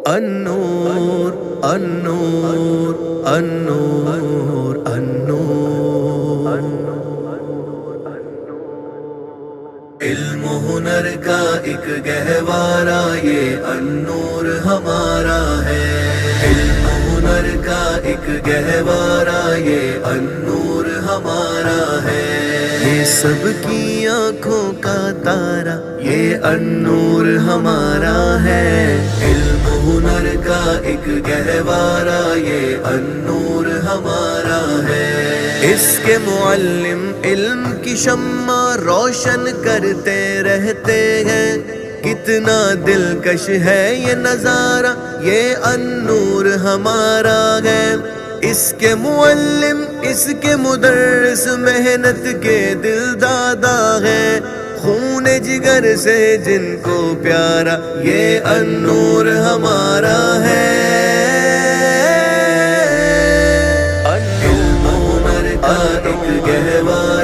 النور النور النور النور علم و ہنر کا ایک گہوارہ یہ النور ہمارا ہے، علم و ہنر کا ایک گہوارہ یہ النور ہمارا ہے، یہ سب کی آنکھوں کا تارا یہ النور ہمارا ہے، علم و ہنر کا ایک گہوارہ یہ النور ہمارا ہے، اس کے معلم علم کی شمع روشن کرتے رہتے ہیں، کتنا دلکش ہے یہ نظارہ یہ النور ہمارا ہے، اس کے معلم اس کے مدرس محنت کے دل دادا ہے، خون جگر سے جن کو پیارا یہ النور ہمارا ہے، علم و ہنر کا ایک گہوارہ